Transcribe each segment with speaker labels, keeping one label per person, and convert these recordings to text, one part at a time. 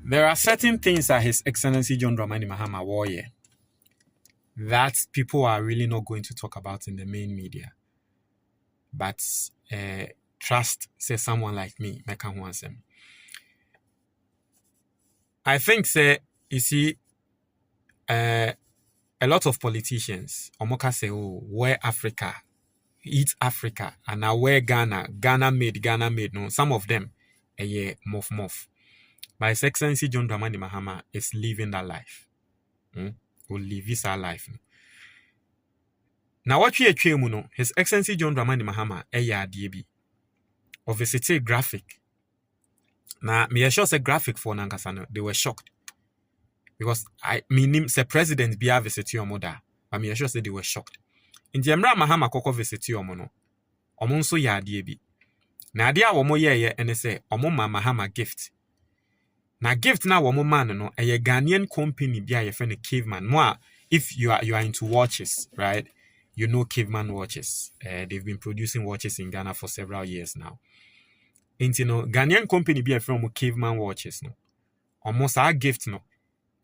Speaker 1: There are certain things that His Excellency John Dramani Mahama wore that people are really not going to talk about in the main media. But trust, say someone like me, Meka Huansem. I think, say, you see, a lot of politicians, Omoka say, oh, where Africa, eat Africa, and now where Ghana made, no, some of them, mof. But His Excellency John Dramani Mahama is living that life. Will live his life. Now, what we are His Excellency John Dramani Mahama, DB, obviously graphic. Now, me sure say graphic for Nankasano, they were shocked. Because I mean, say president be a visit your mother, but me sure say they were shocked. In the Emra Mahama Koko visit your mono, Omonso ya DB. Na dia womo ye and say, Omoma Mahama gift. Na gift na womo man no, a Ghanaian company be a friend caveman. More if you are into watches, right? You know caveman watches. They've been producing watches in Ghana for several years now. Into no Ghanaian company be a from caveman watches no. Almost our gift no.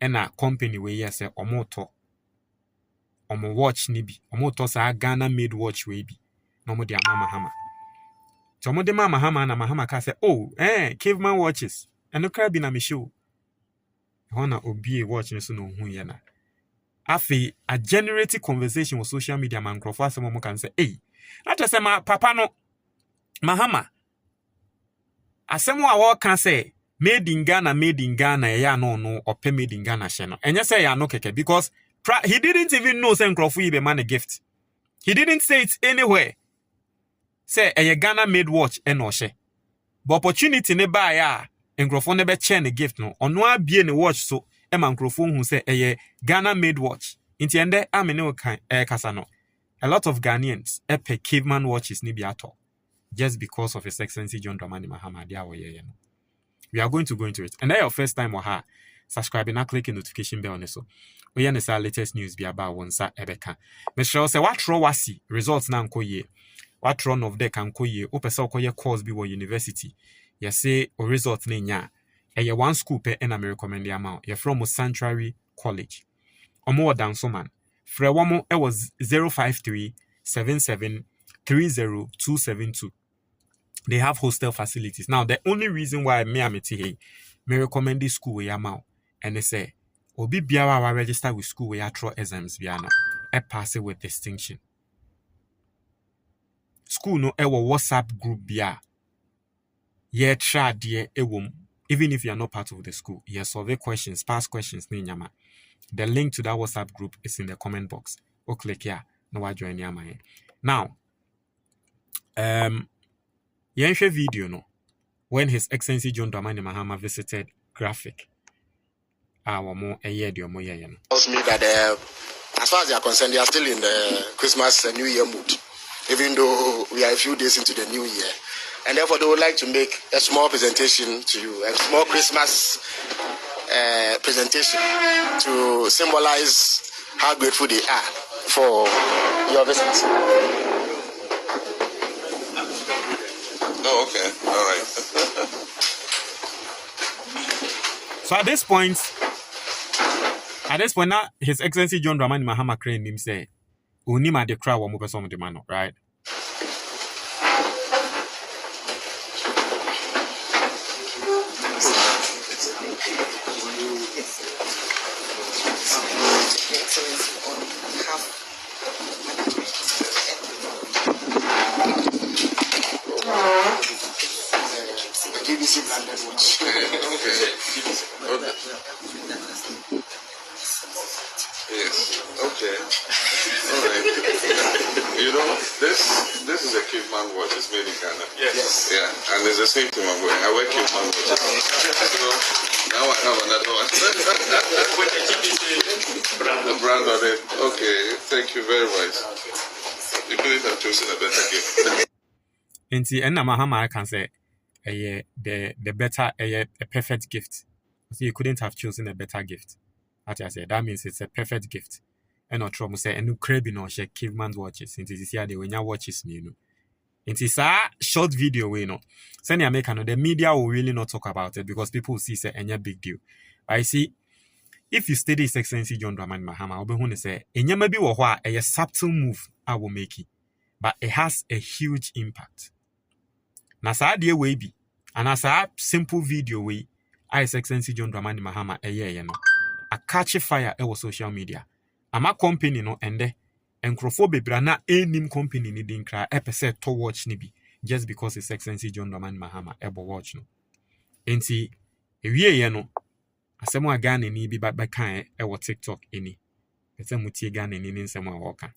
Speaker 1: And a company where yes say omoto. Omo watch ni bi. Omoto sa Ghana made watch we bi. No mo dia Mama Mahama. So mo de Mama Mahama na Mahama ka say, oh, caveman watches. And no crab na me show. Hona obi watch no so no hu ye na. Afi a generative conversation with social media man crofo asem mo kan say, hey, not just say my papa no Mahama. Asem wa wo kan say made in Ghana, ya no or pay made in Ghana sheno. And yes say ya no keke because he didn't even know say crofo be man a gift. He didn't say it anywhere. Say a Ghana made watch eno she. But opportunity ne ba ya crofo ne be che ne gift no. Ono abie ne watch so a microphone who say a Ghana made watch. Intiende amene kan kasano. A lot of Ghanaians pay caveman watches ni biato just because of His Excellency John Dramani Mahama dia wo ye no. We are going to go into it. And that your first time or her, subscribe and click the notification bell on so. We are the latest news be about one sa ebeka. Michelle say what row wasi results na nko ye. What run of deck anko ye. Opesa okoye course bi wo university. Ya say o results ne nya. Eye one school pe en me recommend the amount. Ye from Sanctuary College. Omo danso man. Fre wamo e was 053 77 30272. They have hostel facilities. Now, the only reason why me recommend this school where amount and they say, Obi biara wa register with school where throw exams biano, e pass it with distinction. School no ewo WhatsApp group bia. Ye try dear ewom. Even if you are not part of the school, you survey questions, past questions ni nyama. The link to that WhatsApp group is in the comment box. O click here, no wa join nyama. Now, Yenshwe video no when His Excellency John Dramani Mahama visited graphic. Our more a year no.
Speaker 2: Tells me that as far as they are concerned, they are still in the Christmas and New Year mood, even though we are a few days into the New Year, and therefore they would like to make a small presentation to you, a small Christmas presentation to symbolize how grateful they are for your visit.
Speaker 3: Oh, okay. All right.
Speaker 1: So at this point now, His Excellency John Dramani Mahama claimed him say, "Unima de crowd wa mupeso mo de mano," right?
Speaker 3: Yes. Okay. All right. You know, this is a caveman watch. It's made in Ghana.
Speaker 2: Yes.
Speaker 3: Yeah, and it's the same thing I'm wearing. I wear caveman watches. So now I have another one. The brand on it. Okay. Thank you very much. You couldn't have chosen a better gift.
Speaker 1: Inti enna Mahama I can say the better a perfect gift. So you couldn't have chosen a better gift. As I said, that means it's a perfect gift. And not trouble say and no crab no share caveman's watches. Since this year they when your watches me, It is a short video, we know. Send your make the media will really not talk about it because people will see say any big deal. But I see if you study His Excellency John Dramani Mahama, obehun say enya maybe wo ho a subtle move I will make it, but it has a huge impact. Na saa de we bi, and as a simple video we His Excellency John Dramani Mahama no a catch fire was social media. Ama company no ende enkrofo bebra na enim company ni din kra epese to watch ni bi just because His Excellency John Dramani Mahama ebo watch no. Enti ewie ye no asemo a Ghana ni bi ba kan e TikTok eni. Pese mutie Ghana ni nsemo a woka.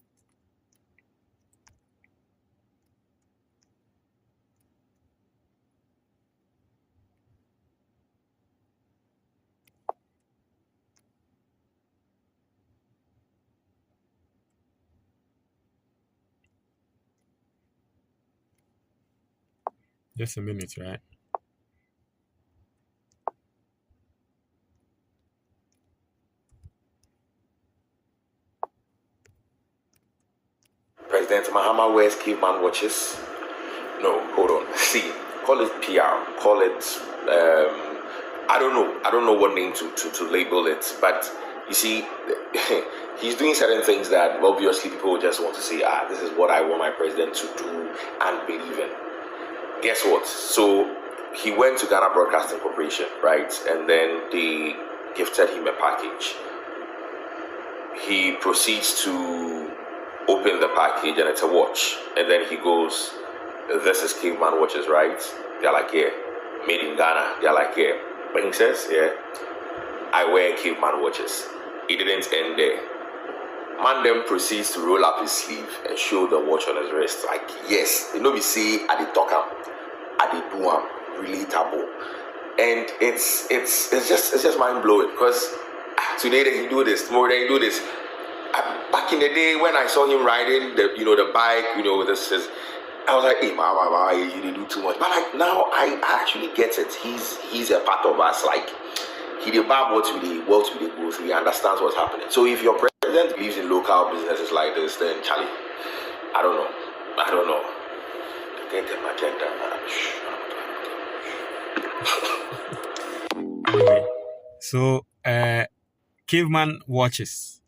Speaker 1: Just a minute, right?
Speaker 4: President Mahama wears caveman watches. No, hold on. See, call it PR, call it I don't know what name to label it, but you see, he's doing certain things that obviously people just want to say, this is what I want my president to do and believe in. Guess what? So he went to Ghana Broadcasting Corporation, right? And then they gifted him a package. He proceeds to open the package and it's a watch. And then he goes, this is caveman watches, right? They're like, yeah. Made in Ghana. They're like, yeah. But he says, yeah, I wear caveman watches. It didn't end there. Man then proceeds to roll up his sleeve and show the watch on his wrist. Like, yes, you know, we see at the talk at the do relatable. And it's just mind blowing because today they do this, tomorrow they do this. Back in the day when I saw him riding the bike, this is, I was like, hey, Mama, you didn't do too much. But like now I actually get it. He's a part of us. Like he did bad what we go through. He understands what's happening. So if your president believes in local businesses like this, then Charlie, I don't know. Get them agenda.
Speaker 1: So caveman watches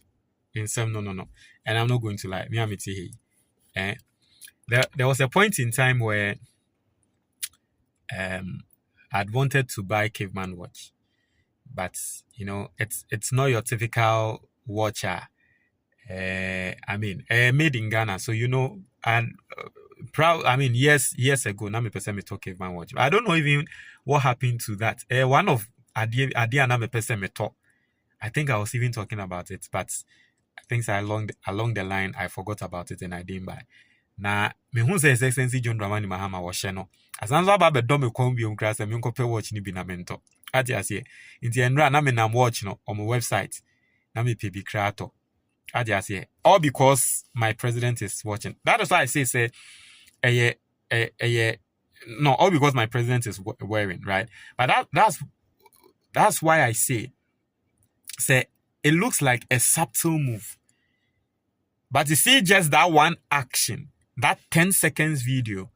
Speaker 1: in some no. And I'm not going to lie. Me I'm here. There was a point in time where I'd wanted to buy caveman watch, but it's not your typical watcher. Made in Ghana, so and proud. Years ago, now me person me talk caveman watch. I don't know even what happened to that. One of idea now me person me talk. I think I was even talking about it, but I think along the line I forgot about it and I didn't buy. Na me hu say His Excellency John Dramani Mahama wo hye no asanzo aba be do me kon bi onkra say me nkopɛ watch ni bi na mento ati ase nti enra na me nam watch no on my website na me pay bi creator ati ase all because my president is watching. That is why I say no, all because my president is wearing, right? But that's why I say it looks like a subtle move, but you see just that one action, that 10 seconds video,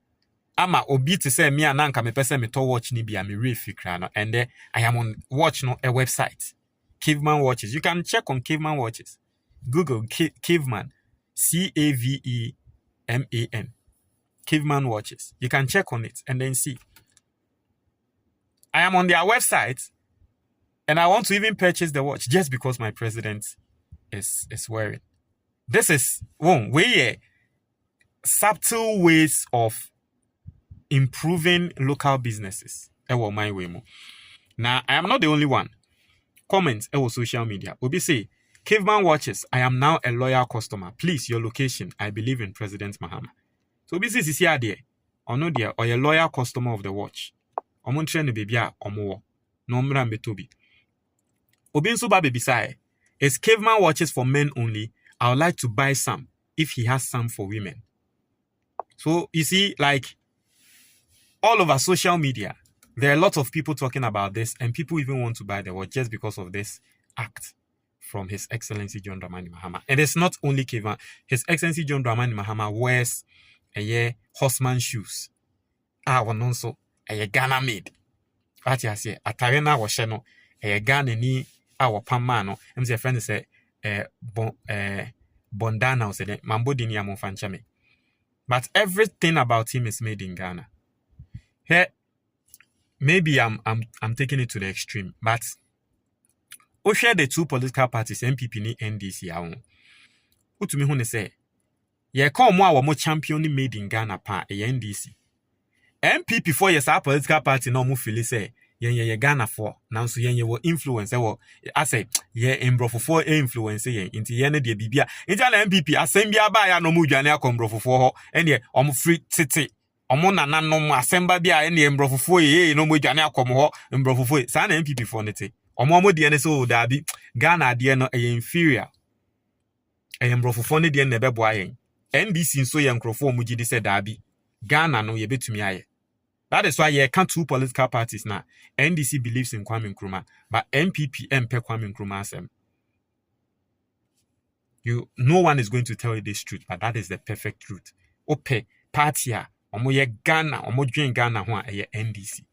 Speaker 1: ama obi to say me ananka me person me to watch ni bia me refikra no, and I am on watch no a website, Caveman Watches. You can check on Caveman Watches. Google Caveman, CAVEMAN, Caveman Watches. You can check on it and then see. I am on their website, and I want to even purchase the watch just because my president is wearing. This is one way subtle ways of improving local businesses. Ewo my way mo. Now I am not the only one. Comment ewo social media. Obi say, Caveman Watches, I am now a loyal customer. Please, your location. I believe in President Mahama. So Obi says here there. Or no there, or a loyal customer of the watch. Omontre ne baby a omo. No mra mbetobi. Obi nso ba baby say, is Caveman Watches for men only? I would like to buy some if he has some for women. So you see, like all over social media, there are a lot of people talking about this, and people even want to buy the watch just because of this act from His Excellency John Dramani Mahama. And it's not only Caveman. His Excellency John Dramani Mahama wears horseman shoes. One also Ghana made. What you say? Atare na wo hye no Ghana ni a pama no. Em say friend say Bondana was it Mambo di ni amomfa nche me. But everything about him is made in Ghana. Here, maybe I'm taking it to the extreme, but we share the two political parties, MPP ni NDC awon. Utumi hu ne say, ye ka omo a wo champion ni made in Ghana pa NDC. MPP for yes our political party no mu feel say ye Ghana for nanso ye wo influence wo I say ye embrofofo influence ye nti ye ne de bibia nti na MPP asem bia ba ya no mu dwane akombrofofo ho ene omo free tete omo nananom asemba bia ene embrofofo ye no mu dwane akom ho embrofofo sa na MPP for nete omo de ne so dabi Ghana de no inferior embrofofo ne de ne bebo ayen NDC nso ye nkrofo mu gidi se dabi Ghana no ye betumi aye. That is why you can't two political parties now. NDC believes in Kwame Nkrumah, but MPP MP Kwame Nkrumah. No one is going to tell you this truth, but that is the perfect truth. Ope party omo ye Ghana, omo join Ghana ho a NDC.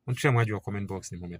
Speaker 1: On share my comment box ni mo me